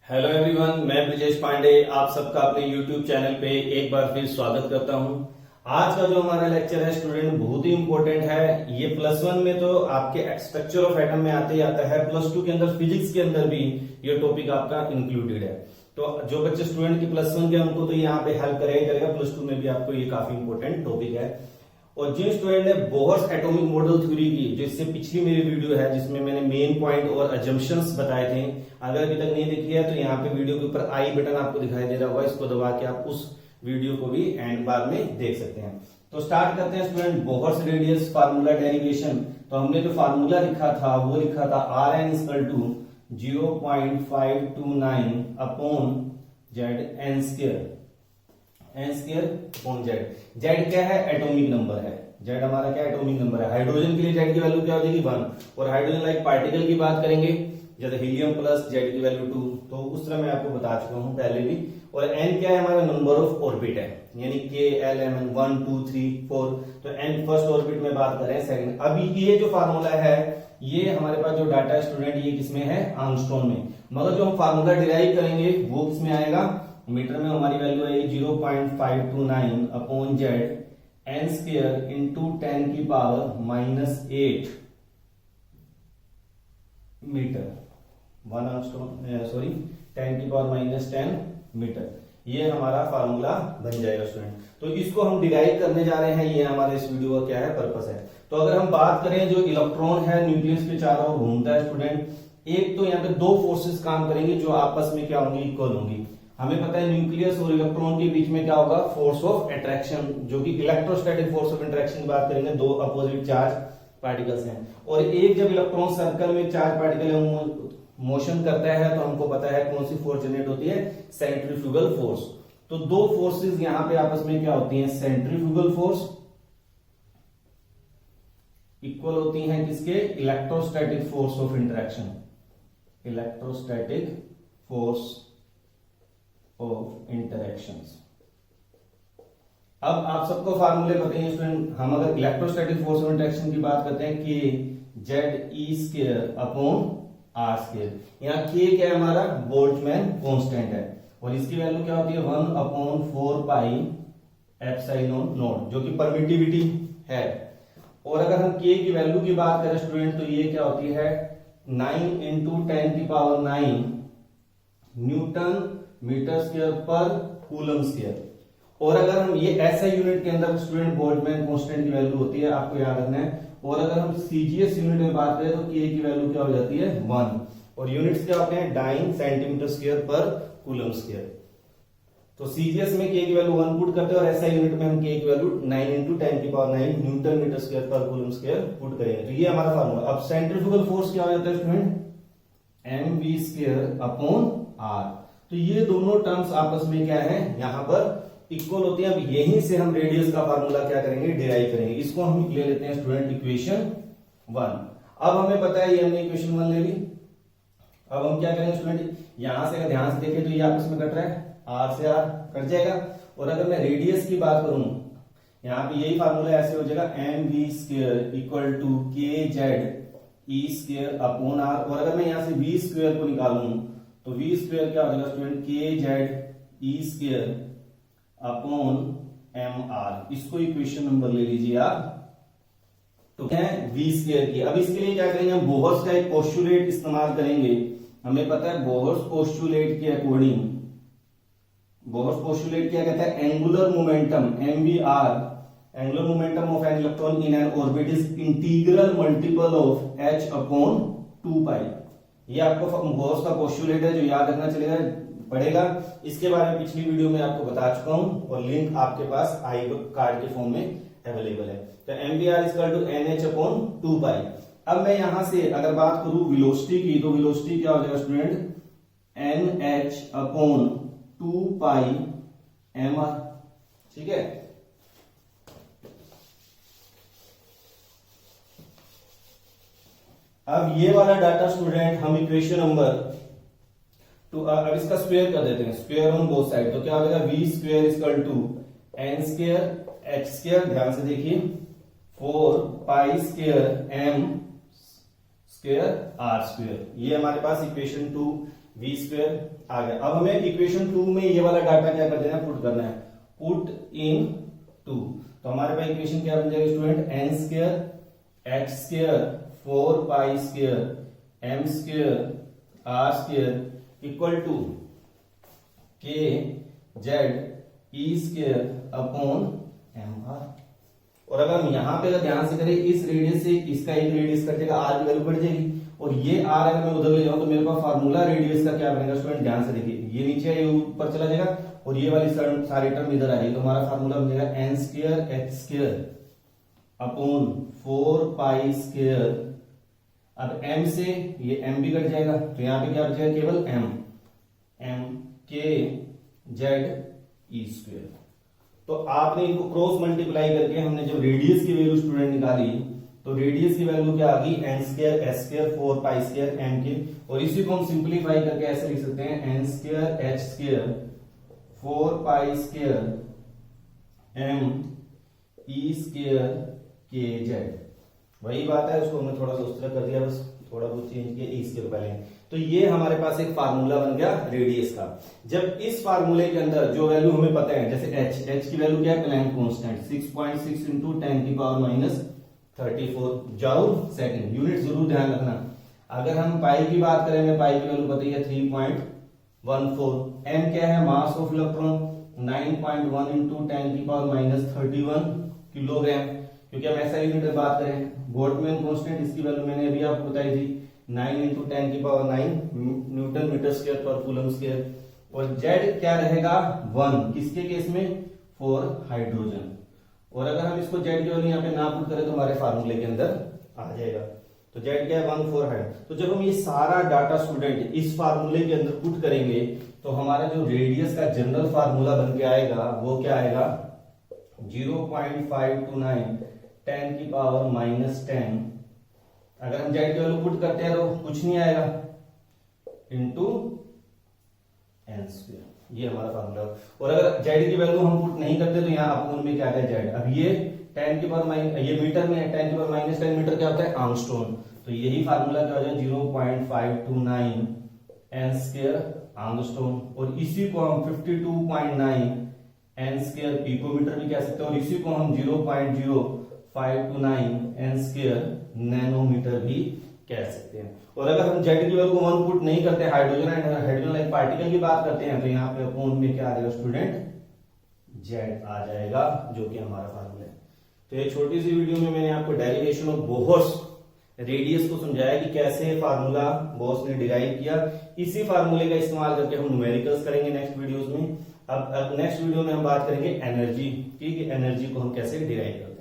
Hello everyone, मैं ब्रिजेश पांडे आप सबका अपने यूट्यूब चैनल पे एक बार फिर स्वागत करता हूं। आज का जो हमारा लेक्चर है स्टूडेंट बहुत ही इंपॉर्टेंट है। ये प्लस वन में तो आपके स्ट्रक्चर ऑफ एटम में आते ही आता है, प्लस टू के अंदर फिजिक्स के अंदर भी ये टॉपिक आपका इंक्लूडेड है। तो जो बच्चे स्टूडेंट की प्लस वन के उनको तो यहाँ पे हेल्प करेगा, प्लस टू में भी आपको ये काफी इंपॉर्टेंट टॉपिक है। और जिन स्टूडेंट ने बोहर्स एटॉमिक मॉडल थ्योरी की, जो इससे पिछली मेरी वीडियो है जिसमें मैंने मेन पॉइंट और अजम्पशंस बताए थे, अगर अभी तक नहीं देखी है तो यहाँ पे वीडियो के ऊपर आई बटन आपको दिखाई दे रहा होगा, इसको दबा के आप उस वीडियो को भी एंड बाद में देख सकते हैं। तो स्टार्ट करते हैं student, Bohr's radius formula derivation. तो हमने जो फार्मूला लिखा था वो लिखा था Rn equal to 0.529 upon Z N square, N square upon Z. Z क्या है? एटॉमिक नंबर है। जेड हमारा क्या एटॉमिक नंबर है। हाइड्रोजन के लिए जेड की वैल्यू क्या हो जाएगी 1, और हाइड्रोजन लाइक पार्टिकल की बात करेंगे जैसे हीलियम प्लस जेड की वैल्यू 2, तो उस तरह मैं आपको बता चुका हूं पहले भी। और एन क्या है? हमारा नंबर ऑफ ऑर्बिट है, यानी के एल एम एन 1 2 3 4। तो एन फर्स्ट ऑर्बिट में बात करें, सेकंड। अभी ये जो फार्मूला है ये हमारे पास जो डाटा है स्टूडेंट ये किसमें है? आर्मस्ट्रॉन्ग में। मगर जो हम फार्मूला डिराइव करेंगे वो किसमें आएगा? मीटर में हमारी वैल्यू आएगी 0.529 upon Z N square into 10 की पावर -8 मीटर, 1 आर्मस्ट्रॉन्ग सॉरी 10 की पावर -10 मीटर। ये हमारा फार्मूला बन जाएगा स्टूडेंट। तो इसको हम डिराइव करने जा रहे हैं, ये हमारे इस वीडियो का क्या है पर्पस है। तो अगर हम बात करें जो इलेक्ट्रॉन है न्यूक्लियस के चारों ओर घूमता है स्टूडेंट, एक तो यहाँ पे दो फोर्सेस काम करेंगे जो आपस में क्या होंगी? इक्वल होंगी। हमें पता है न्यूक्लियस और इलेक्ट्रॉन के बीच में क्या होगा? फोर्स ऑफ अट्रैक्शन, जो कि इलेक्ट्रोस्टैटिक फोर्स ऑफ अट्रैक्शन की बात करेंगे। दो अपोजिट चार्ज पार्टिकल्स हैं, और एक जब इलेक्ट्रॉन सर्कल में चार्ज पार्टिकल मोशन करता है तो हमको पता है कौन सी फोर्स जनरेट होती है? Centrifugal force. तो दो फोर्सेस यहां पे आपस में क्या होती हैं? सेंट्रीफ्यूगल फोर्स इक्वल होती हैं किसके? Electrostatic force of interaction, electrostatic force of interactions. अब आप सबको फार्मूले पता है स्टूडेंट। हम अगर इलेक्ट्रोस्टैटिक फोर्स ऑफ इंटरेक्शन की बात करते हैं कि Z E square upon R square. यहाँ के क्या है? हमारा बोल्ट्जमैन कांस्टेंट है, और इसकी वैल्यू क्या होती है? 1 अपॉन 4 पाई एप्सिलॉन नॉट, जो कि परमिटिविटी है। और अगर हम के की वैल्यू की बात करें स्टूडेंट तो ये क्या होती है? 9 इंटू 10 की पावर 9 न्यूटन मीटर स्क्वायर पर कूलम स्क्वायर। और अगर हम ये ऐसा यूनिट के अंदर स्टूडेंट बोल्ट्जमैन कांस्टेंट की वैल्यू होती है, आपको याद रखना है। और अगर हम सीजीएस यूनिट में बात करें तो के की वैल्यू क्या हो जाती है? 1, और यूनिट्स क्या होते हैं? डाइन सेंटीमीटर स्क्वायर पर कूलम स्क्वायर। तो सीजीएस में के की वैल्यू 1 पुट करते हैं, और ऐसा यूनिट में हम के की वैल्यू 9 इंटू 10 की पावर 9 न्यूटन मीटर स्क्वायर पर कूलम स्क्वायर पुट करेंगे। तो ये हमारा फार्मूला। अब सेंट्रीफ्यूगल फोर्स क्या हो जाता है student? M V square upon R. तो ये दोनों टर्म्स आपस में क्या है? यहां पर इक्वल होती है। अब यहीं से हम रेडियस का फार्मूला क्या करेंगे? डिराइव करेंगे। इसको हम ले लेते हैं स्टूडेंट इक्वेशन 1। अब हमें पता है ये हमने इक्वेशन 1 ले ली। अब हम क्या करेंगे स्टूडेंट? यहां से अगर ध्यान से देखें तो ये आपस में कट रहा है, आर से आर कट जाएगा। और अगर मैं रेडियस की बात करूं, यहां पे यही फार्मूला ऐसे हो जाएगा M V square equal to K Z E square upon R. और अगर मैं यहां से वी स्क्वायर को निकालूं तो वी स्क्वायर क्या हो जाएगा स्टूडेंट? के Z E square upon M are. इसको इक्वेशन नंबर ले लीजिए आप, तो क्या है? वी स्क्वायर की। अब इसके लिए क्या करेंगे? हम बोहर्स का एक पोस्टुलेट इस्तेमाल करेंगे। हमें पता है बोहर्स पोस्टुलेट के अकॉर्डिंग, बोहर्स पोस्टुलेट क्या कहता है? Angular momentum mvr, angular momentum of an electron in an orbit is integral multiple of H upon 2 पाई। ये आपको बोहर्स का पोस्टुलेट है जो याद रखना चलेगा पड़ेगा। इसके बारे में पिछली वीडियो में आपको बता चुका हूं, और लिंक आपके पास आई कार्ड के फॉर्म में अवेलेबल है। तो MVR equal to NH upon 2 pi. अब मैं यहां से अगर बात करूं वेलोसिटी की, तो वेलोसिटी क्या हो जाएगा स्टूडेंट? एनएच अपॉन 2 पाई एम आर। ठीक है। अब ये वाला डाटा स्टूडेंट हम इक्वेशन नंबर तो अब इसका स्क्वायर कर देते हैं, स्क्वायर ऑन बोथ साइड। तो क्या हो जाएगा? V square equal to N square H square, ध्यान से देखिए, 4 pi square M square R square. ये हमारे पास इक्वेशन 2 v स्क्वायर आ गया। अब हमें इक्वेशन 2 में ये वाला डाटा क्या कर देना है, पुट करना है, पुट इन 2। तो हमारे पास इक्वेशन क्या बन जाएगा student, N square X square 4 pi square M square R square equal to K Z E square upon M R. और अगर हम यहां पे अगर ध्यान से करें, इस रेडियस से इसका एक रेडियस कट जाएगा, आर की वैल्यू बढ़ जाएगी, और ये आर अगर मैं उधर ले जाऊं तो मेरे पास फार्मूला रेडियस का क्या बनेगा स्टूडेंट, ध्यान से देखिए, ये नीचे ये ऊपर चला जाएगा और ये वाली सारी टर्म इधर आ जाएगी। तो हमारा फार्मूला बन जाएगा N square X square upon 4 pi square. अब m से ये m भी कट जाएगा, तो यहां पे क्या बचेगा, केवल m के जेड ई स्क्वायर। तो आपने इनको क्रॉस मल्टीप्लाई करके हमने जब रेडियस की वैल्यू स्टूडेंट निकाली, तो रेडियस की वैल्यू क्या आ गई, N square S square 4 pi square M K, और इसी को हम सिंप्लीफाई करके ऐसे लिख सकते हैं N square H square 4 pi square M E square K Z. वही बात है, उसको हमने थोड़ा सा उस तरह कर दिया, बस थोड़ा बहुत चेंज किया ई स्क्वायर पहले। तो ये हमारे पास एक फार्मूला बन गया रेडियस का। जब इस फार्मूले के अंदर जो वैल्यू हमें पता है, जैसे h की वैल्यू क्या है, प्लैंक कांस्टेंट 6.6 इंटू 10 की power minus 34 joule second. Unit जरूर ध्यान रखना। अगर हम पाई की बात करें, हमें पाई की वैल्यू पता है 3.14। m क्या है, मास ऑफ इलेक्ट्रॉन 9.1 इंटू 10 की पावर माइनस 31 किलोग्राम। क्योंकि हम ऐसा यूनिट में बात करें, बोल्ट्जमैन कांस्टेंट इसकी वैल्यू मैंने अभी आपको बताई थी 9 इंटू 10 की पावर 9 न्यूटन मीटर स्क्वायर पर कूलम स्क्वायर। और z क्या रहेगा 1, किसके केस में, फॉर हाइड्रोजन। और अगर हम इसको z की वैल्यू यहाँ पे ना पुट करें तो हमारे फार्मूले के अंदर आ जाएगा। तो z क्या है 1 फॉर हाइड। तो जब हम ये सारा डाटा स्टूडेंट इस फार्मूले के अंदर पुट करेंगे तो हमारा जो रेडियस का जनरल फार्मूला बन के आएगा वो क्या आएगा, 0.529 10 की पावर माइनस 10। अगर हम जेड की वैल्यू पुट करते हैं तो कुछ नहीं आएगा, इंटू एन स्क्वायर। ये हमारा फार्मूला। और अगर जेड की वैल्यू हम पुट नहीं करते तो यहाँ अपोन में क्या है जेड। अब ये 10 की पावर माइनस, ये मीटर में है, 10 की पावर माइनस 10 मीटर क्या होता है, आर्मस्ट्रॉन। तो यही फार्मूला क्या हो जाए 0.529 एन स्क्वायर आर्मस्ट्रॉन। और इसी को हम 52.9 एन स्क्वायर पिकोमीटर भी कह सकते हैं, और इसी को हम 0.0529 एन स्क्वायर नैनोमीटर भी कह सकते हैं। और अगर हम जेड की वैल्यू को 1 पुट नहीं करते, hydrogen and hydrogen like particle की बात करते हैं, तो यहाँ पे अपोन में क्या आ जाएगा स्टूडेंट, जेड आ जाएगा, जो कि हमारा फार्मूला है। तो ये छोटी सी वीडियो में मैंने आपको डेरिवेशन ऑफ बोहर्स रेडियस को समझाया कि कैसे फार्मूला बोहर्स ने डिराइव किया। इसी फार्मूले का इस्तेमाल करके हम न्यूमेरिकल्स करेंगे नेक्स्ट वीडियोस में। अब नेक्स्ट वीडियो में हम बात करेंगे एनर्जी की, एनर्जी को हम कैसे डिराइव करते हैं।